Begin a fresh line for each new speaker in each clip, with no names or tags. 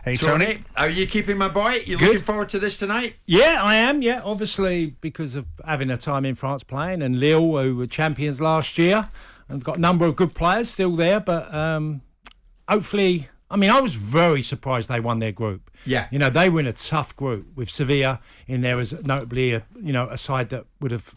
Hey, Tony.
Are you keeping my boy? You
Good.
looking forward to this tonight?
Yeah, I am. Yeah, obviously because of having a time in France playing, and Lille, who were champions last year, and got a number of good players still there. But hopefully, I mean, I was very surprised they won their group.
Yeah,
you know, they were in a tough group with Sevilla in there as notably a side that would have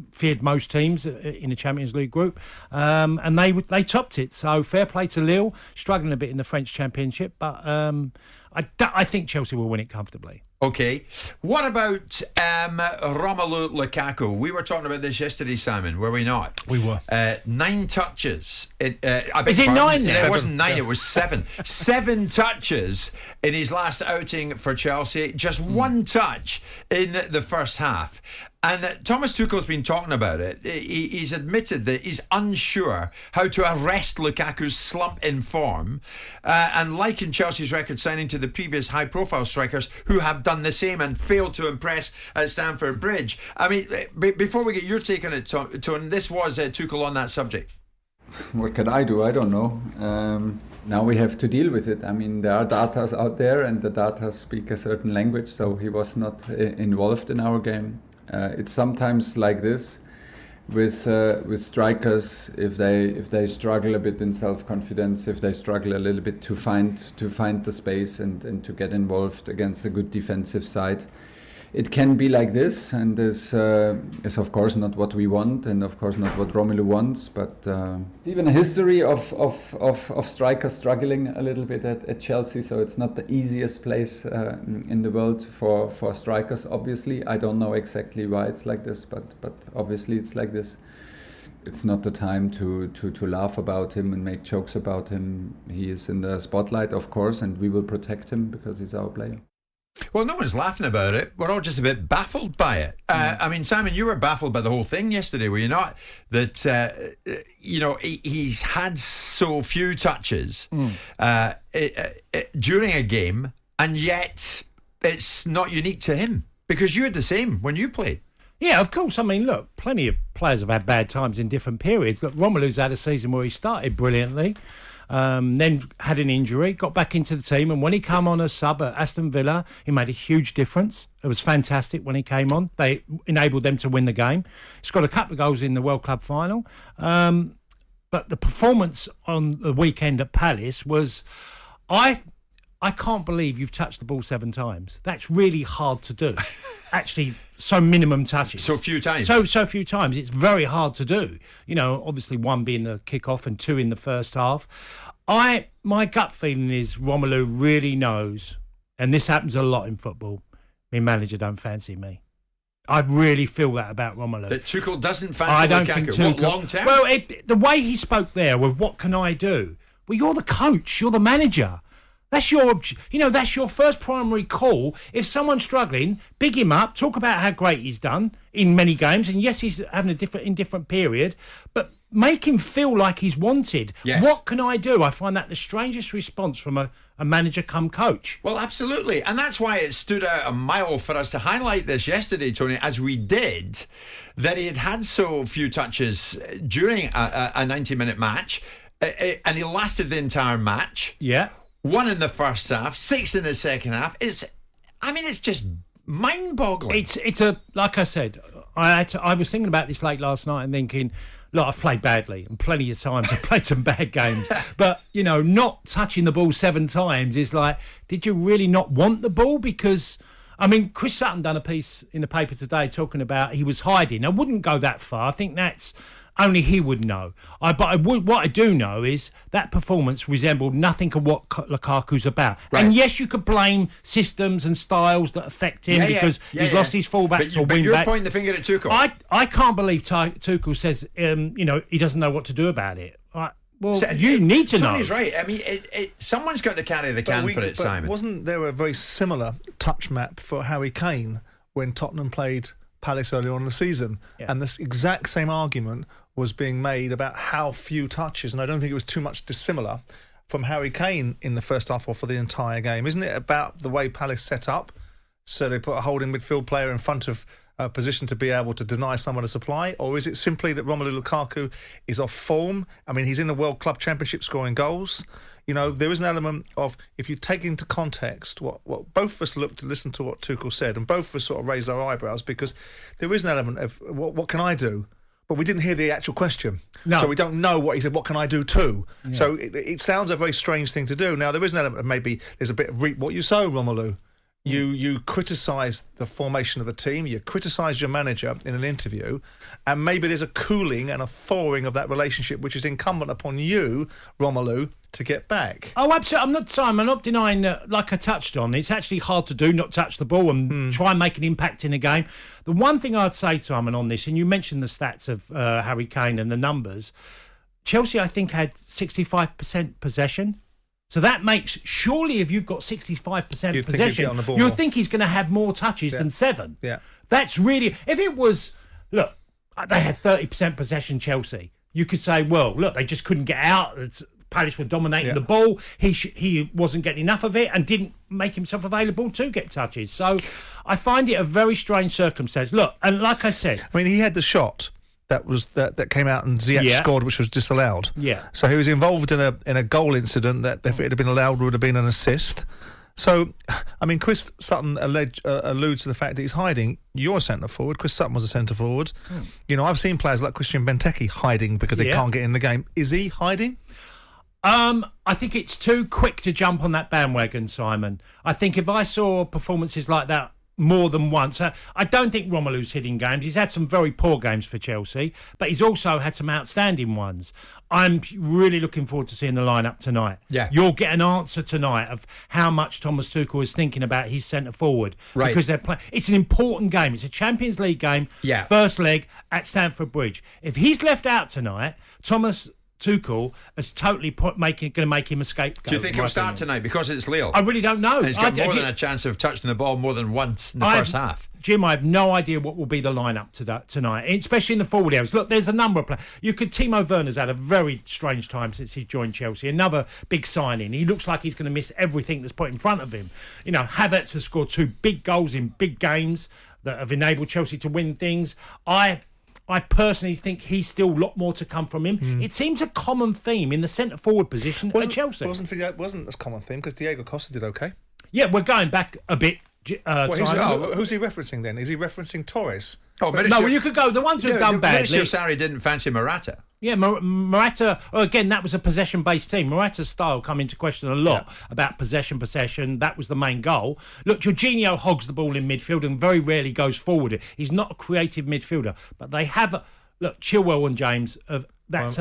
feared most teams in the Champions League group, and they topped it. So fair play to Lille, struggling a bit in the French Championship, but I think Chelsea will win it comfortably.
Okay. What about Romelu Lukaku? We were talking about this yesterday, Simon, were we not?
We were.
9 touches.
Is it 9 now?
It wasn't 9, it was 7. 7 touches in his last outing for Chelsea. Just 1 touch in the first half. And Thomas Tuchel's been talking about it. He's admitted that he's unsure how to arrest Lukaku's slump in form, and likened Chelsea's record signing to the previous high-profile strikers who have done the same and failed to impress at Stamford Bridge. I mean, before we get your take on it, Tone, this was Tuchel on that subject.
What can I do? I don't know. Now we have to deal with it. I mean, there are data out there, and the data speak a certain language, so he was not involved in our game. It's sometimes like this with strikers, if they struggle a bit in self-confidence, if they struggle a little bit to find the space and to get involved against a good defensive side. It can be like this, and this is of course not what we want, and of course not what Romelu wants. But even a history of strikers struggling a little bit at Chelsea, so it's not the easiest place in the world for strikers. Obviously, I don't know exactly why it's like this, but obviously it's like this. It's not the time to laugh about him and make jokes about him. He is in the spotlight, of course, and we will protect him because he's our player.
Well, no one's laughing about it. We're all just a bit baffled by it. I mean, Simon, you were baffled by the whole thing yesterday, were you not? That, he's had so few touches during a game, and yet it's not unique to him, because you had the same when you played.
Yeah, of course. I mean, look, plenty of players have had bad times in different periods. Look, Romelu's had a season where he started brilliantly, then had an injury, got back into the team, and when he came on as sub at Aston Villa, he made a huge difference. It was fantastic when he came on. They enabled them to win the game. He's got a couple of goals in the World Club final. But the performance on the weekend at Palace was... I can't believe you've touched the ball 7 times. That's really hard to do. Actually, so minimum touches.
So few times.
So few times. It's very hard to do. You know, obviously 1 being the kick-off and 2 in the first half. My gut feeling is Romelu really knows, and this happens a lot in football, my manager don't fancy me. I really feel that about Romelu.
That Tuchel doesn't fancy
I don't
Lukaku.
think Tuchel...
What, long term?
Well, the way he spoke there with what can I do? Well, you're the coach. You're the manager. That's your first primary call. If someone's struggling, big him up, talk about how great he's done in many games. And yes, he's having a different period, but make him feel like he's wanted.
Yes.
What can I do? I find that the strangest response from a manager come coach.
Well, absolutely. And that's why it stood out a mile for us to highlight this yesterday, Tony, as we did, that he had so few touches during a 90-minute match, and he lasted the entire match.
Yeah.
1 in the first half, 6 in the second half. It's just mind-boggling.
It's like I said, I was thinking about this late last night and thinking, look, I've played badly, and plenty of times I've played some bad games. But, not touching the ball 7 times is like, did you really not want the ball? Because, I mean, Chris Sutton done a piece in the paper today talking about he was hiding. I wouldn't go that far. I think that's... only he would know. What I do know is that performance resembled nothing of what Lukaku's about.
Right.
And yes, you could blame systems and styles that affect him because he's lost his fullbacks or wingbacks.
But you're pointing the finger at Tuchel.
I can't believe Tuchel says he doesn't know what to do about it. You need to know.
Tony's right. I mean, someone's got to carry the can for it, Simon.
Wasn't there a very similar touch map for Harry Kane when Tottenham played Palace earlier on in the season?
Yeah.
And this exact same argument was being made about how few touches, and I don't think it was too much dissimilar from Harry Kane in the first half or for the entire game. Isn't it about the way Palace set up? So they put a holding midfield player in front of a position to be able to deny someone a supply? Or is it simply that Romelu Lukaku is off form? I mean, he's in the World Club Championship scoring goals. there is an element of, if you take into context what both of us looked to listen to what Tuchel said, and both of us sort of raised our eyebrows, because there is an element of what can I do? But we didn't hear the actual question.
No.
So we don't know what he said, what can I do too? Yeah. So it sounds a very strange thing to do. Now, there is an element of maybe there's a bit of reap what you sow, Romelu. You criticise the formation of the team, you criticise your manager in an interview, and maybe there's a cooling and a thawing of that relationship, which is incumbent upon you, Romelu, to get back.
Oh, absolutely. I'm not denying that, like I touched on, it's actually hard to do, not touch the ball and try and make an impact in a game. The one thing I'd say, Simon, on this, and you mentioned the stats of Harry Kane and the numbers, Chelsea, I think, had 65% possession. So that makes, surely if you've got 65% possession, you'll think he's going to have more touches than 7.
Yeah.
That's really, if it was, look, they had 30% possession, Chelsea. You could say, well, look, they just couldn't get out. Palace were dominating the ball. He wasn't getting enough of it and didn't make himself available to get touches. So I find it a very strange circumstance. Look, and like I said,
I mean, he had the shot that came out and Ziyech scored, which was disallowed.
Yeah.
So he was involved in a goal incident that, if it had been allowed, would have been an assist. So, I mean, Chris Sutton alludes to the fact that he's hiding. You're a centre forward. Chris Sutton was a centre forward. I've seen players like Christian Benteke hiding because they can't get in the game. Is he hiding?
I think it's too quick to jump on that bandwagon, Simon. I think if I saw performances like that more than once, I don't think Romelu's hitting games. He's had some very poor games for Chelsea, but he's also had some outstanding ones. I'm really looking forward to seeing the lineup tonight.
Yeah.
You'll get an answer tonight of how much Thomas Tuchel is thinking about his centre forward.
Right.
Because they're playing. It's an important game. It's a Champions League game.
Yeah.
First leg at Stamford Bridge. If he's left out tonight, Thomas Tuchel is totally going to make him a scapegoat.
Do you think he'll start tonight because it's Lille?
I really don't know.
And he's got more than a chance of touching the ball more than once in the first half.
Jim, I have no idea what will be the lineup tonight, especially in the forward areas. Look, there's a number of players. Timo Werner's had a very strange time since he joined Chelsea. Another big signing. He looks like he's going to miss everything that's put in front of him. Havertz has scored 2 big goals in big games that have enabled Chelsea to win things. I personally think he's still a lot more to come from him. It seems a common theme in the centre-forward position at Chelsea.
Wasn't a common theme because Diego Costa did okay.
Yeah, we're going back a bit.
Who's he referencing then? Is he referencing Torres?
You could go. The ones who've done badly.
Sarri didn't fancy Morata.
Yeah, Morata, again, that was a possession-based team. Morata's style come into question a lot about possession. That was the main goal. Look, Jorginho hogs the ball in midfield and very rarely goes forward. He's not a creative midfielder, but they have... Look, Chilwell and James, that has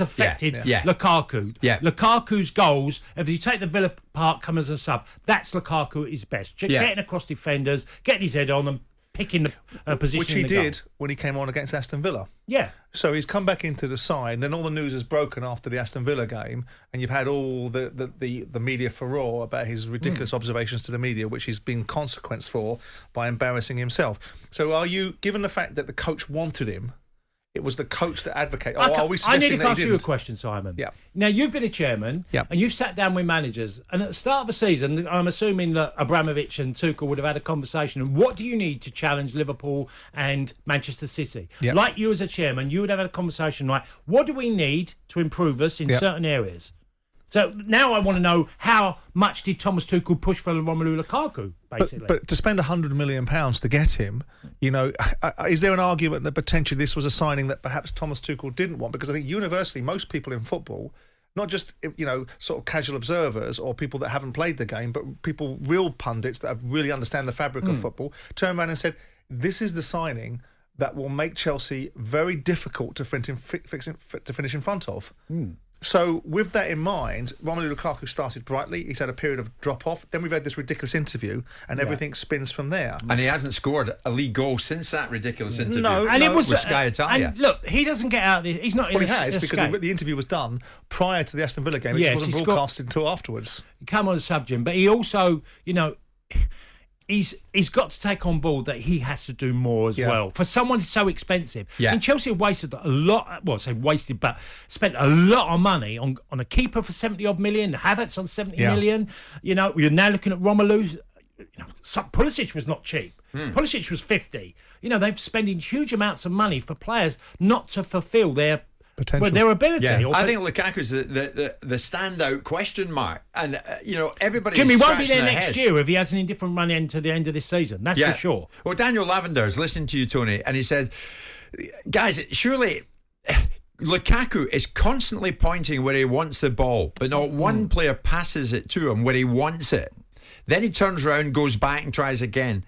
affected Lukaku. Yeah. Lukaku's goals, if you take the Villa Park, come as a sub, that's Lukaku at his best. Getting across defenders, getting his head on them, picking the position.
Which he did when he came on against Aston Villa.
Yeah.
So he's come back into the side, and then all the news has broken after the Aston Villa game, and you've had all the media furore about his ridiculous observations to the media, which he's been consequenced for by embarrassing himself. So are you, given the fact that the coach wanted him, it was the coach that advocated. Are we
I need
suggesting
to
that
ask
he
you a
didn't?
question, Simon.
Yeah.
Now, you've been a chairman, and you've sat down with managers, and at the start of the season, I'm assuming that Abramovich and Tuchel would have had a conversation. And what do you need to challenge Liverpool and Manchester City?
Yep.
Like you as a chairman, you would have had a conversation like, what do we need to improve us in certain areas? So now I want to know, how much did Thomas Tuchel push for Romelu Lukaku, basically?
But to spend £100 million to get him, is there an argument that potentially this was a signing that perhaps Thomas Tuchel didn't want? Because I think universally, most people in football, not just sort of casual observers or people that haven't played the game, but real pundits that really understand the fabric of football, turned around and said, this is the signing that will make Chelsea very difficult to finish in front of. So with that in mind, Romelu Lukaku started brightly. He's had a period of drop-off. Then we've had this ridiculous interview, and everything spins from there.
And he hasn't scored a league goal since that ridiculous interview.
It was
with Sky Italia.
And look, he doesn't get out of the... He's not...
Well, he has, because the interview was done prior to the Aston Villa game. It wasn't broadcasted until afterwards.
Come on, subject, but he also, He's got to take on board that he has to do more as well. For someone so expensive.
Yeah.
And Chelsea have wasted a lot, but spent a lot of money on a keeper for 70-odd million, Havertz on 70 million. You're now looking at Romelu. Pulisic was not cheap. Pulisic was 50. They're spending huge amounts of money for players not to fulfil their
potential.
Well, their ability.
Yeah,
or
I think Lukaku's the standout question mark, and everybody.
Jimmy won't be there
scratching their
next
heads.
year if he has an indifferent run end to the end of this season. That's for sure.
Well, Daniel Lavender's listening to you, Tony, and he said, guys, surely Lukaku is constantly pointing where he wants the ball, but not one player passes it to him where he wants it. Then he turns around, goes back and tries again.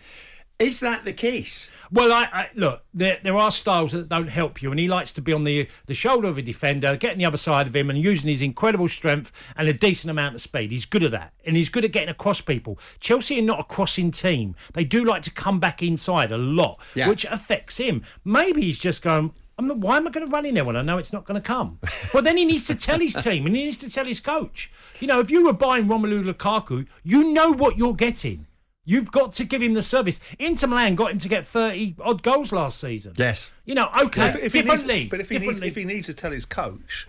Is that the case?
Well, I look, there are styles that don't help you, and he likes to be on the shoulder of a defender, getting the other side of him and using his incredible strength and a decent amount of speed. He's good at that, and he's good at getting across people. Chelsea are not a crossing team. They do like to come back inside a lot, which affects him. Maybe he's just going, why am I going to run in there when I know it's not going to come? Well, then he needs to tell his team, and he needs to tell his coach. If you were buying Romelu Lukaku, you know what you're getting. You've got to give him the service. Inter Milan got him to get 30-odd goals last season.
Yes.
Okay, different league.
But if he needs to tell his coach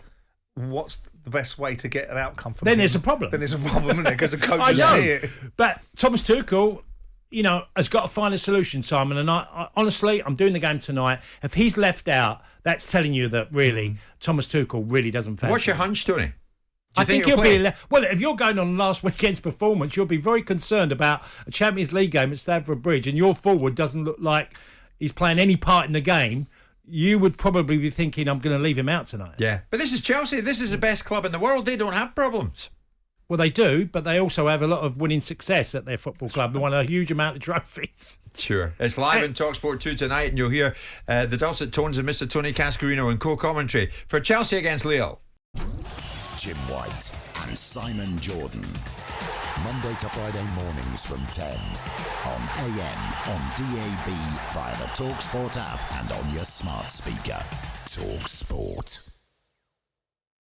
what's the best way to get an outcome from
then
him,
there's a problem.
Then there's a problem, isn't there? Because the coach
I
will
know.
see it.
But Thomas Tuchel, has got to find a solution, Simon. And I honestly, I'm doing the game tonight. If he's left out, that's telling you that really Thomas Tuchel really doesn't fancy.
What's your hunch, Tony?
I think he'll be. Well, if you're going on last weekend's performance, you'll be very concerned about a Champions League game at Stamford Bridge, and your forward doesn't look like he's playing any part in the game. You would probably be thinking, I'm going to leave him out tonight.
Yeah, but this is Chelsea. This is the best club in the world. They don't have problems.
Well, they do, but they also have a lot of winning success at their football club. They won a huge amount of trophies.
Sure. It's live in talkSPORT 2 tonight, and you'll hear the dulcet tones of Mr. Tony Cascarino in co-commentary for Chelsea against Lille.
Jim White and Simon Jordan. Monday to Friday mornings from 10 on AM, on DAB, via the talkSPORT app and on your smart speaker. talkSPORT.